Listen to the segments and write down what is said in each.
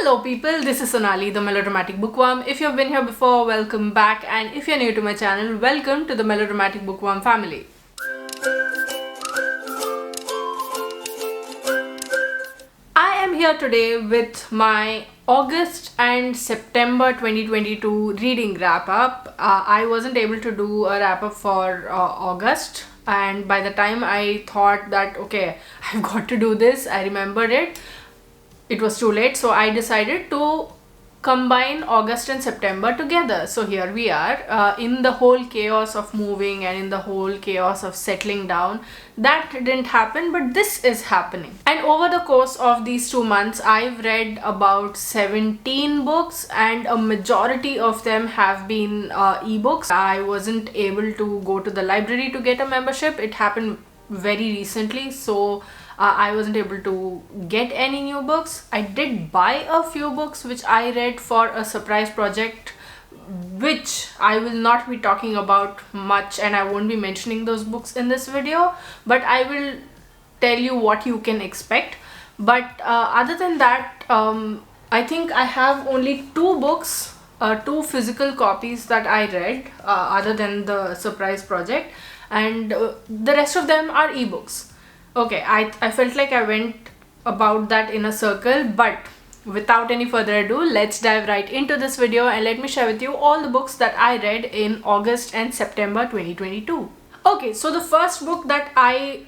Hello people, this is Sonali, the Melodramatic Bookworm. If you've been here before, welcome back, and if you're new to my channel, welcome to the Melodramatic Bookworm family. I am here today with my August and September 2022 reading wrap-up. I wasn't able to do a wrap-up for August, and by the time I thought that okay, I've got to do this, I remembered it was too late, so I decided to combine August and September together. So here we are in the whole chaos of moving and in the whole chaos of settling down. That didn't happen, but this is happening. And over the course of these 2 months, I've read about 17 books, and a majority of them have been ebooks. I wasn't able to go to the library to get a membership. It happened very recently, so I wasn't able to get any new books. I did buy a few books which I read for a surprise project, which I will not be talking about much, and I won't be mentioning those books in this video, but I will tell you what you can expect. But other than that, I think I have only 2 books, 2 physical copies that I read other than the surprise project, and the rest of them are ebooks. Okay, I felt like I went about that in a circle, but without any further ado, let's dive right into this video and let me share with you all the books that I read in August and September 2022. Okay, so the first book that I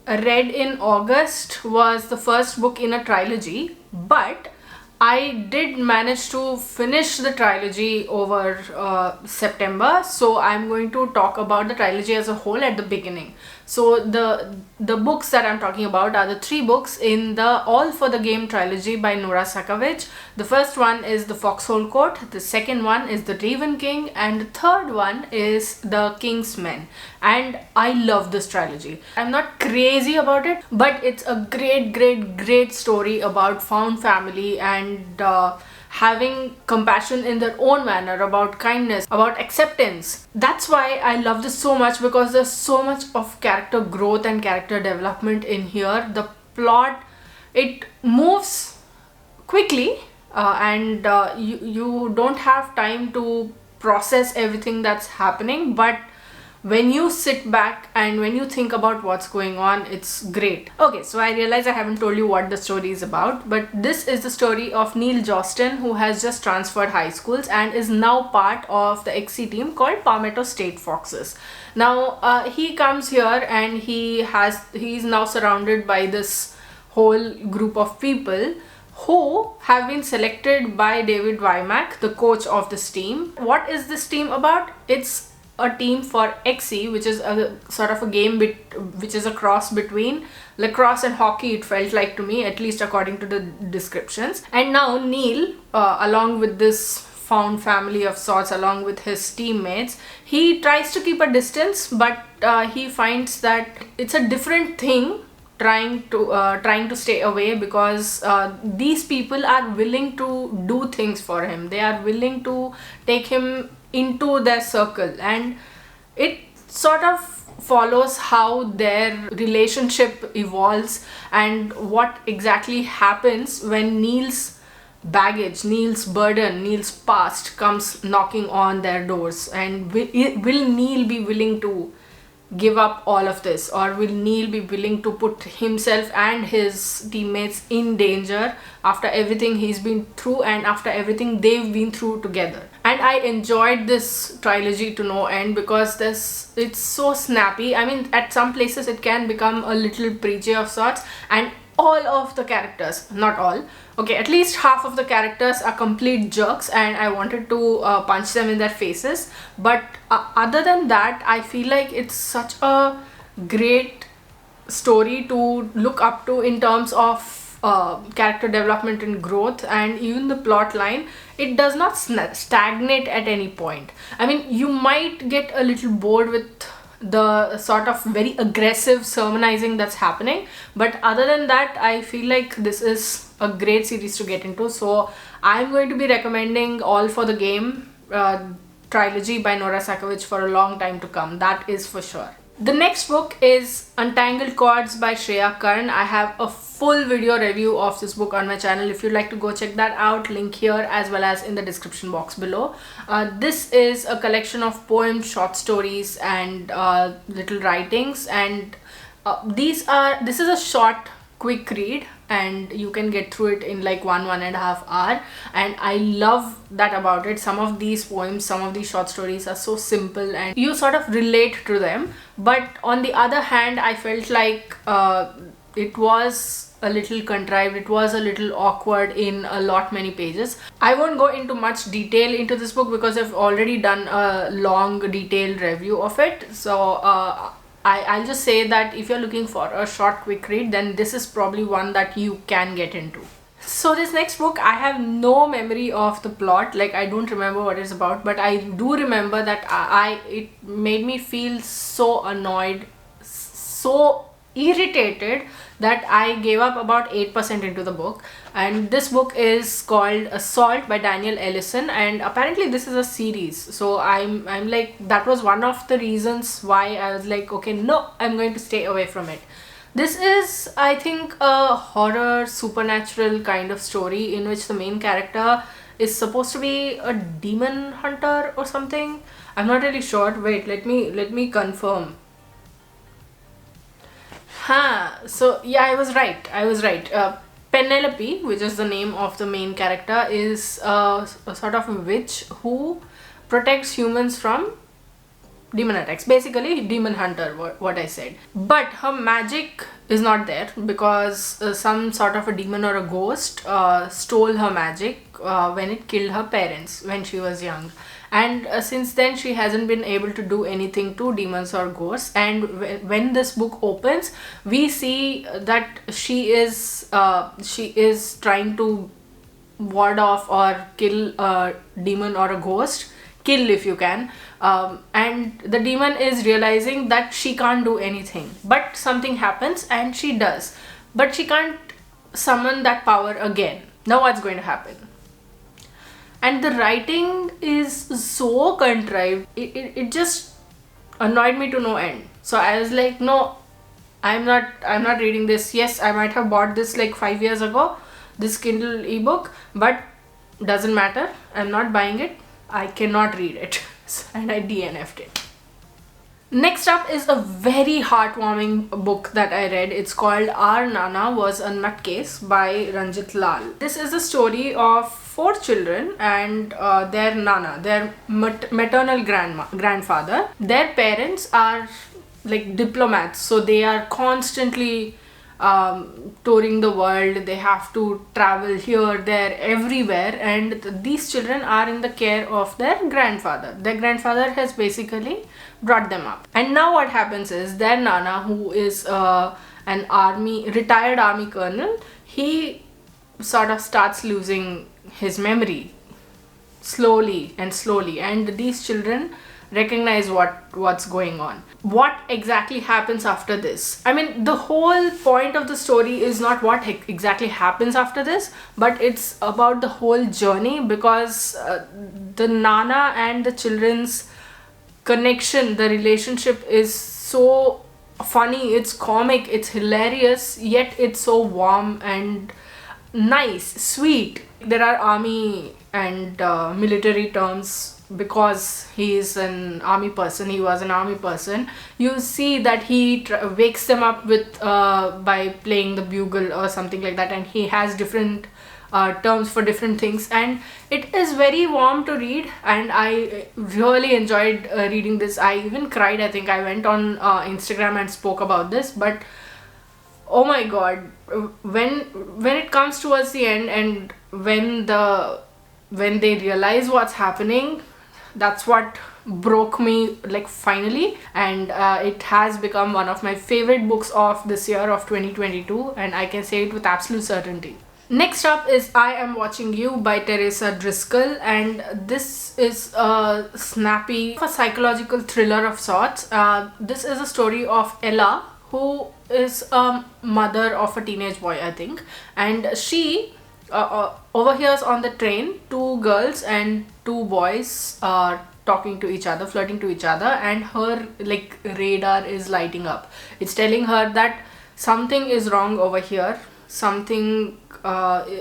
read in August was the first book in a trilogy, but I did manage to finish the trilogy over September, so I'm going to talk about the trilogy as a whole at the beginning. So the books that I'm talking about are the 3 books in the All for the Game trilogy by Nora Sakavic. The first one is The Foxhole Court, the second one is The Raven King, and the third one is The King's Men. And I love this trilogy. I'm not crazy about it, but it's a great story about found family and having compassion in their own manner, about kindness, about acceptance. That's why I love this so much, because there's so much of character growth and character development in here. The plot, it moves quickly and you don't have time to process everything that's happening, but when you sit back and when you think about what's going on, it's great. Okay, so I realize I haven't told you what the story is about, but this is the story of Neil Jostin, who has just transferred high schools and is now part of the XC team called Palmetto State Foxes. Now he comes here and he's now surrounded by this whole group of people who have been selected by David Wymack, the coach of this team. What is this team about? It's a team for XC, which is a sort of a game which is a cross between lacrosse and hockey, it felt like to me, at least according to the descriptions. And now Neil, along with this found family of sorts, along with his teammates, he tries to keep a distance, but he finds that it's a different thing trying to stay away, because these people are willing to do things for him. They are willing to take him into their circle, and it sort of follows how their relationship evolves and what exactly happens when Neil's baggage, Neil's burden, Neil's past comes knocking on their doors. And will Neil be willing to give up all of this, or will Neil be willing to put himself and his teammates in danger after everything he's been through and after everything they've been through together? And I enjoyed this trilogy to no end, because it's so snappy. I mean, at some places it can become a little preachy of sorts, and all of the characters, not all, okay, at least half of the characters are complete jerks, and I wanted to punch them in their faces. But other than that, I feel like it's such a great story to look up to in terms of character development and growth, and even the plot line. It does not stagnate at any point. I mean, you might get a little bored with the sort of very aggressive sermonizing that's happening, but other than that, I feel like this is a great series to get into. So I'm going to be recommending All for the Game trilogy by Nora Sakavic for a long time to come, that is for sure. The next book is Untangled Chords by Shreya Karn. I have a full video review of this book on my channel. If you'd like to go check that out, link here as well as in the description box below. This is a collection of poems, short stories and little writings, and this is a short quick read and you can get through it in like 1.5 hours, and I love that about it. Some of these poems, some of these short stories are so simple and you sort of relate to them, but on the other hand I felt like it was a little contrived, it was a little awkward in a lot many pages. I won't go into much detail into this book because I've already done a long detailed review of it, so I'll just say that if you're looking for a short quick read, then this is probably one that you can get into. So this next book, I have no memory of the plot, like I don't remember what it's about, but I do remember that it made me feel so annoyed, so irritated that I gave up about 8% into the book. And this book is called Assault by Daniel Ellison, and apparently this is a series, so I'm like, that was one of the reasons why I was like, okay, no, I'm going to stay away from it. This is, I think, a horror supernatural kind of story in which the main character is supposed to be a demon hunter or something. I'm not really sure. Wait, let me confirm. So yeah, I was right. Penelope, which is the name of the main character, is a sort of a witch who protects humans from demon attacks. Basically, demon hunter, what I said. But her magic is not there because some sort of a demon or a ghost stole her magic when it killed her parents when she was young. And since then she hasn't been able to do anything to demons or ghosts, and when this book opens we see that she is trying to ward off or kill a demon or a ghost, kill if you can, and the demon is realizing that she can't do anything, but something happens and she does, but she can't summon that power again. Now what's going to happen? And the writing is so contrived, it just annoyed me to no end. So I was like, no, I'm not reading this. Yes, I might have bought this like 5 years ago, this Kindle ebook, but doesn't matter, I'm not buying it, I cannot read it. And I DNF'd it. Next up is a very heartwarming book that I read. It's called Our Nana Was a Nutcase by Ranjit Lal. This is a story of 4 children and their Nana, their maternal grandfather. Their parents are like diplomats, so they are constantly touring the world. They have to travel here, there, everywhere, and these children are in the care of their grandfather. Their grandfather has basically brought them up. And now what happens is their Nana, who is an retired army colonel, he sort of starts losing his memory slowly, and these children recognize what's going on. What exactly happens after this? I mean, the whole point of the story is not what exactly happens after this, but it's about the whole journey, because the Nana and the children's connection, the relationship is so funny, it's comic, it's hilarious, yet it's so warm and nice, sweet. There are army and military terms because he is an army person, he was an army person. You see that he wakes them up with by playing the bugle or something like that, and he has different terms for different things, and it is very warm to read, and I really enjoyed reading this. I even cried. I think I went on Instagram and spoke about this, but oh my god, when it comes towards the end and when they realize what's happening, that's what broke me, like, finally. And it has become one of my favorite books of this year of 2022, and I can say it with absolute certainty. Next up is I Am Watching You by Teresa Driscoll, and this is a snappy, a psychological thriller of sorts. This is a story of Ella, who is a mother of a teenage boy, I think, and she overhears on the train 2 girls and 2 boys talking to each other, flirting to each other, and her like radar is lighting up. It's telling her that something is wrong over here, something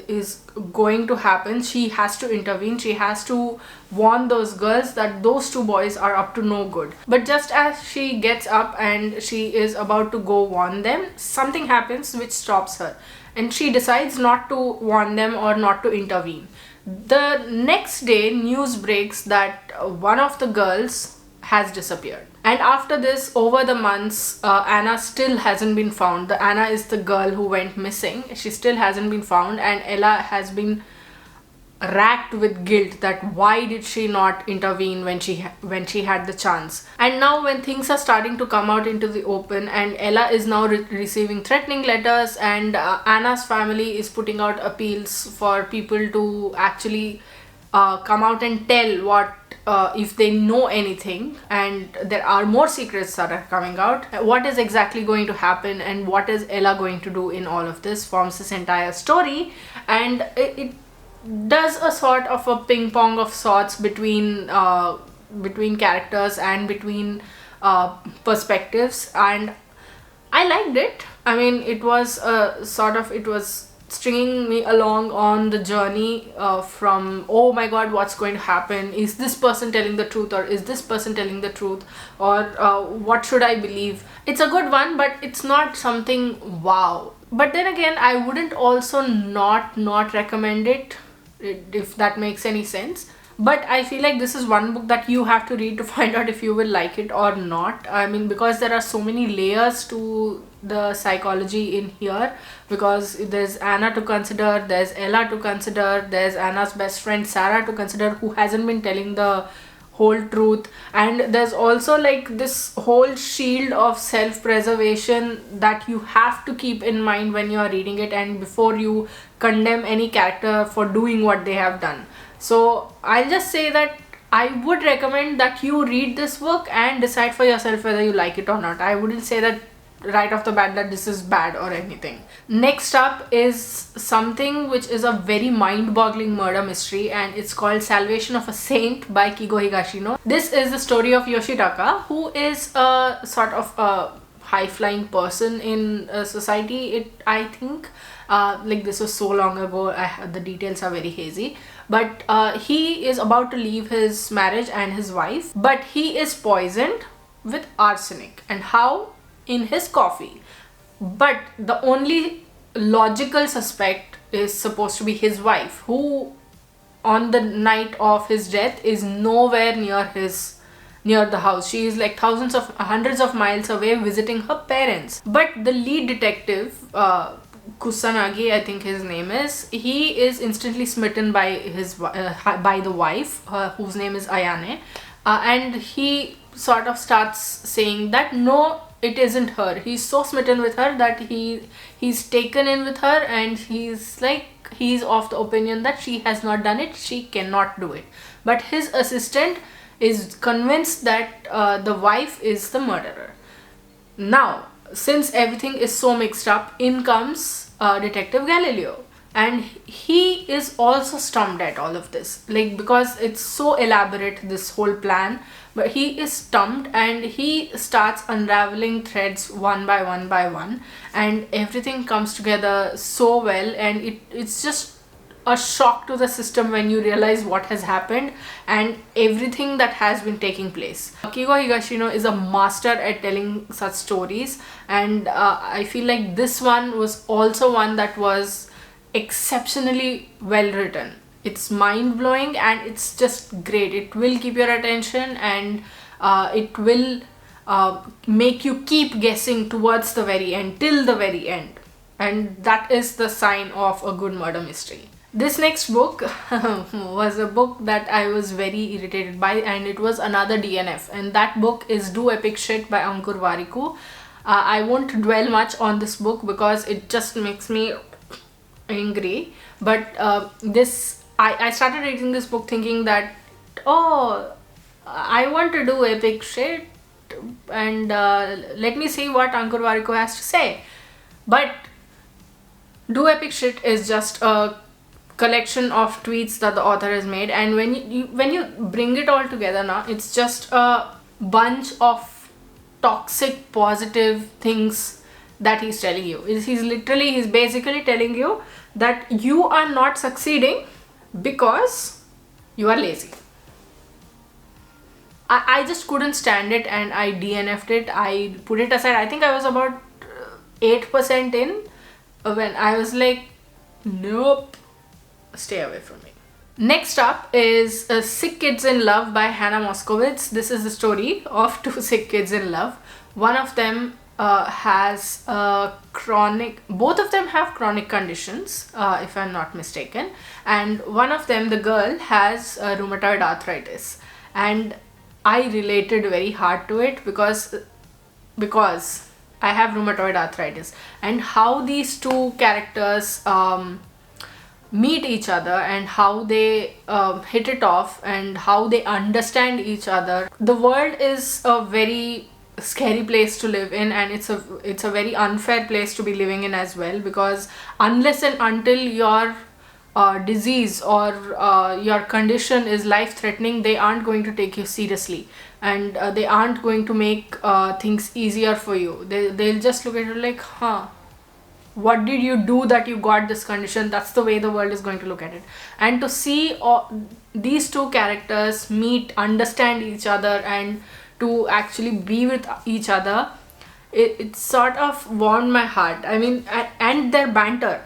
is going to happen. She has to intervene, she has to warn those girls that those two boys are up to no good. But just as she gets up and she is about to go warn them, something happens which stops her, and she decides not to warn them or not to intervene. The next day, news breaks that one of the girls has disappeared. And after this, over the months, Anna still hasn't been found. The Anna is the girl who went missing. She still hasn't been found, and Ella has been racked with guilt that why did she not intervene when she had the chance. And now when things are starting to come out into the open, and Ella is now receiving threatening letters, and Anna's family is putting out appeals for people to actually come out and tell what if they know anything, and there are more secrets that are coming out. What is exactly going to happen and what is Ella going to do in all of this forms this entire story. And it does a sort of a ping pong of sorts between characters and between perspectives, and I liked it. I mean, it was it was stringing me along on the journey from, oh my god, what's going to happen, is this person telling the truth, or is this person telling the truth, or what should I believe. It's a good one, but it's not something wow. But then again, I wouldn't also not recommend it, if that makes any sense. But I feel like this is one book that you have to read to find out if you will like it or not. I mean, because there are so many layers to the psychology in here, because there's Anna to consider, there's Ella to consider, there's Anna's best friend Sarah to consider, who hasn't been telling the whole truth, and there's also like this whole shield of self-preservation that you have to keep in mind when you are reading it, and before you condemn any character for doing what they have done. So I'll just say that I would recommend that you read this book and decide for yourself whether you like it or not. I wouldn't say that right off the bat that this is bad or anything. Next up is something which is a very mind-boggling murder mystery, and it's called Salvation of a Saint by Kigo Higashino. This is the story of Yoshitaka, who is a sort of a high-flying person in society. I think like this was so long ago, the details are very hazy, but he is about to leave his marriage and his wife, but he is poisoned with arsenic. And how? In his coffee. But the only logical suspect is supposed to be his wife, who on the night of his death is nowhere near the house. She is like hundreds of miles away visiting her parents. But the lead detective, Kusanagi, I think his name is, he is instantly smitten by the wife, whose name is Ayane, and he sort of starts saying that no, it isn't her. He's so smitten with her that he's taken in with her, and he's of the opinion that she has not done it, she cannot do it. But his assistant is convinced that the wife is the murderer. Now, since everything is so mixed up, in comes Detective Galileo, and he is also stumped at all of this, like, because it's so elaborate, this whole plan. But he is stumped, and he starts unraveling threads one by one, and everything comes together so well, and it's just a shock to the system when you realize what has happened and everything that has been taking place. Kigo Higashino is a master at telling such stories, and I feel like this one was also one that was exceptionally well written. It's mind-blowing and it's just great. It will keep your attention, and it will make you keep guessing towards the very end, till the very end, and that is the sign of a good murder mystery. This next book was a book that I was very irritated by, and it was another DNF, and that book is Do Epic Shit by Ankur Warikoo. I won't dwell much on this book because it just makes me angry, but I started reading this book thinking that, oh, I want to do epic shit, and let me see what Ankur Warikoo has to say. But Do Epic Shit is just a collection of tweets that the author has made, and when you bring it all together now, it's just a bunch of toxic positive things that he's telling you. He's basically telling you that you are not succeeding because you are lazy. I just couldn't stand it, and I DNF'd it. I put it aside. I think I was about 8% in when I was like, nope, stay away from me. Next up is Sick Kids in Love by Hannah Moskowitz. This is the story of two sick kids in love. One of them has a both of them have chronic conditions, if I'm not mistaken. And one of them, the girl, has rheumatoid arthritis. And I related very hard to it because I have rheumatoid arthritis, and how these two characters meet each other and how they hit it off and how they understand each other. The world is a very scary place to live in, and it's a very unfair place to be living in as well, because unless and until your disease or your condition is life-threatening, they aren't going to take you seriously, and they aren't going to make things easier for you. They'll just look at you like, what did you do that you got this condition? That's the way the world is going to look at it. And to see these two characters meet, understand each other, and to actually be with each other, it sort of warmed my heart. I mean, and their banter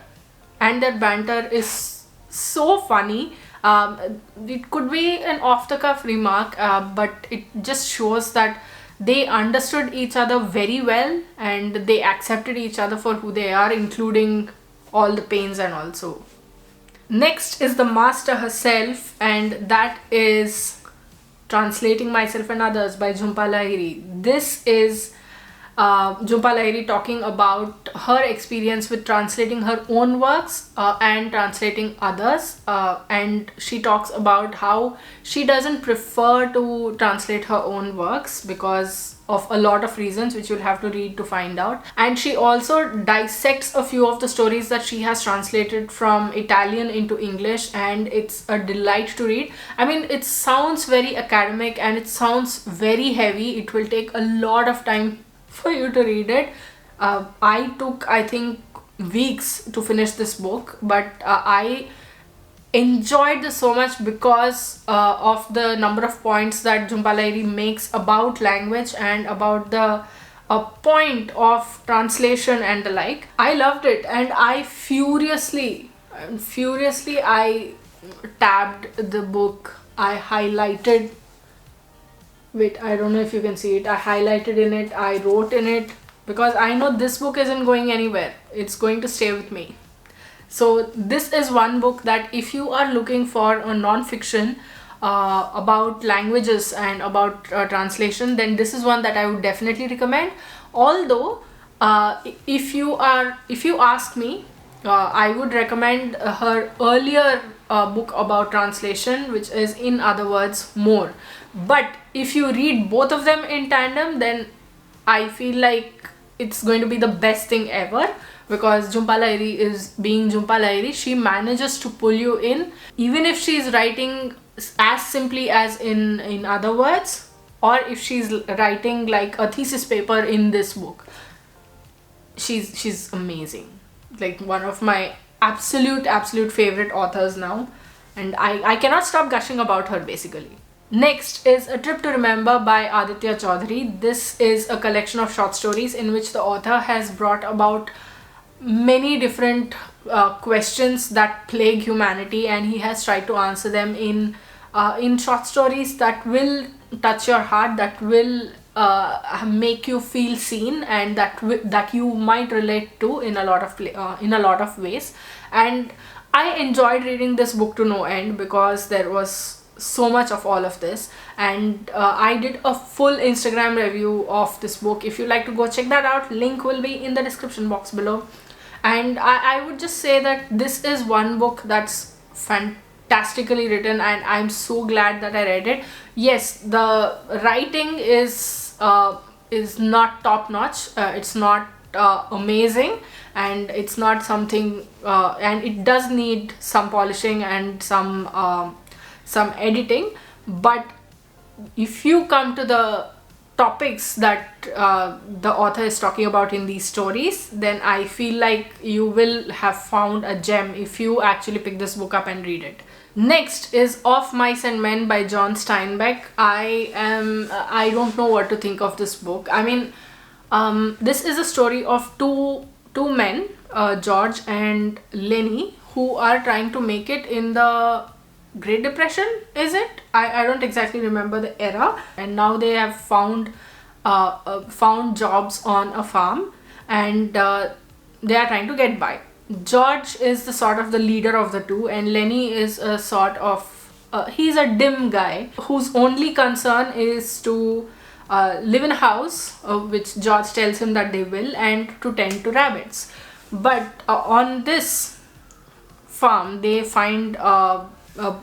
is so funny. It could be an off-the-cuff remark, but it just shows that they understood each other very well, and they accepted each other for who they are, including all the pains and also. Next is The Master Herself, and that is Translating Myself and Others by Jhumpa Lahiri. This is Jhumpa Lahiri talking about her experience with translating her own works and translating others, and she talks about how she doesn't prefer to translate her own works because of a lot of reasons which you'll have to read to find out. And she also dissects a few of the stories that she has translated from Italian into English, and it's a delight to read. I mean, it sounds very academic and it sounds very heavy. It will take a lot of time for you to read it. I took, I think, weeks to finish this book, but I enjoyed this so much because of the number of points that Jhumpa Lahiri makes about language and about the point of translation and the like. I loved it, and I furiously I tabbed the book. I highlighted, wait, I don't know if you can see it. I highlighted in it, I wrote in it, because I know this book isn't going anywhere. It's going to stay with me. So this is one book that if you are looking for a non-fiction about languages and about translation, then this is one that I would definitely recommend. Although if you ask me, I would recommend her earlier book about translation, which is In Other Words, more. But if you read both of them in tandem, then I feel like it's going to be the best thing ever, because Jhumpa Lahiri is being Jhumpa Lahiri. She manages to pull you in, even if she's writing as simply as in Other Words, or if she's writing like a thesis paper in this book. She's amazing. Like one of my absolute favorite authors now, and I cannot stop gushing about her basically. Next is A Trip to Remember by Aditya Chaudhary. This is a collection of short stories in which the author has brought about many different questions that plague humanity, and he has tried to answer them in short stories that will touch your heart, that will make you feel seen, and that you might relate to in a lot of ways. And I enjoyed reading this book to no end because there was so much of all of this, and I did a full Instagram review of this book. If you'd like to go check that out, link will be in the description box below. And I would just say that this is one book that's fantastically written, and I'm so glad that I read it. Yes, the writing is not top notch. It's not amazing, and it's not something and it does need some polishing and some editing, but if you come to the topics that the author is talking about in these stories, then I feel like you will have found a gem if you actually pick this book up and read it. Next is Of Mice and Men by John Steinbeck. I don't know what to think of this book. I mean, this is a story of two men, George and Lenny, who are trying to make it in the Great Depression, is it? I don't exactly remember the era. And now they have found jobs on a farm, and they are trying to get by. George is the sort of the leader of the two, and Lenny is a sort of he's a dim guy whose only concern is to live in a house, which George tells him that they will, and to tend to rabbits. But on this farm, they find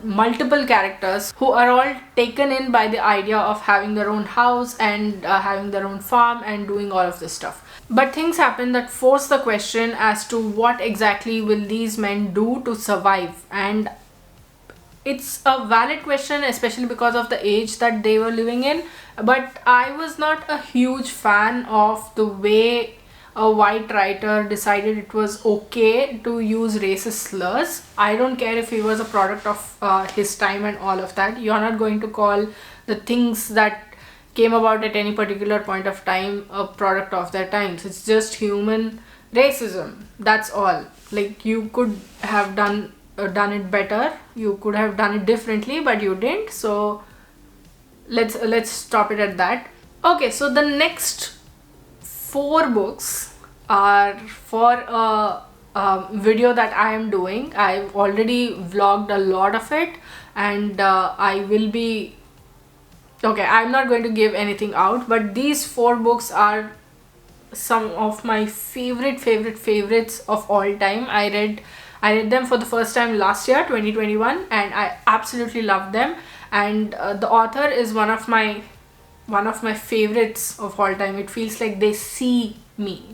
multiple characters who are all taken in by the idea of having their own house and having their own farm and doing all of this stuff. But things happen that force the question as to what exactly will these men do to survive, and it's a valid question, especially because of the age that they were living in. But I was not a huge fan of the way a white writer decided it was okay to use racist slurs. I don't care if he was a product of his time and all of that. You're not going to call the things that came about at any particular point of time a product of their times. It's just human racism, that's all. Like, you could have done it better, you could have done it differently, but you didn't, so let's stop it at that. Okay, so the next 4 books are for a video that I am doing. I've already vlogged a lot of it, and I will be okay, I'm not going to give anything out, but these 4 books are some of my favorites of all time. I read them for the first time last year, 2021, and I absolutely loved them. And the author is one of my favorites of all time. It feels like they see me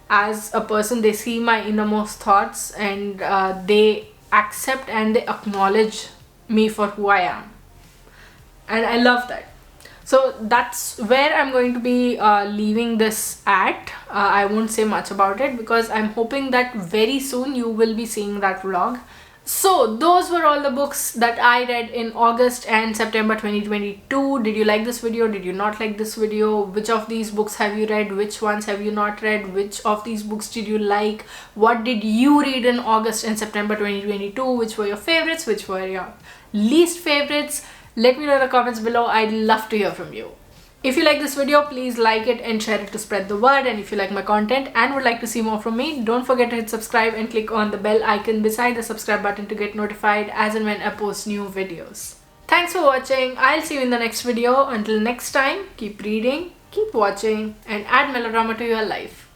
as a person, they see my innermost thoughts, and they accept and they acknowledge me for who I am, and I love that. So that's where I'm going to be leaving this at. I won't say much about it because I'm hoping that very soon you will be seeing that vlog. So those were all the books that I read in August and September 2022. Did you like this video? Did you not like this video? Which of these books have you read? Which ones have you not read? Which of these books did you like? What did you read in August and September 2022? Which were your favorites? Which were your least favorites? Let me know in the comments below. I'd love to hear from you. If you like this video, please like it and share it to spread the word. And if you like my content and would like to see more from me, don't forget to hit subscribe and click on the bell icon beside the subscribe button to get notified as and when I post new videos. Thanks for watching. I'll see you in the next video. Until next time, keep reading, keep watching, and add melodrama to your life.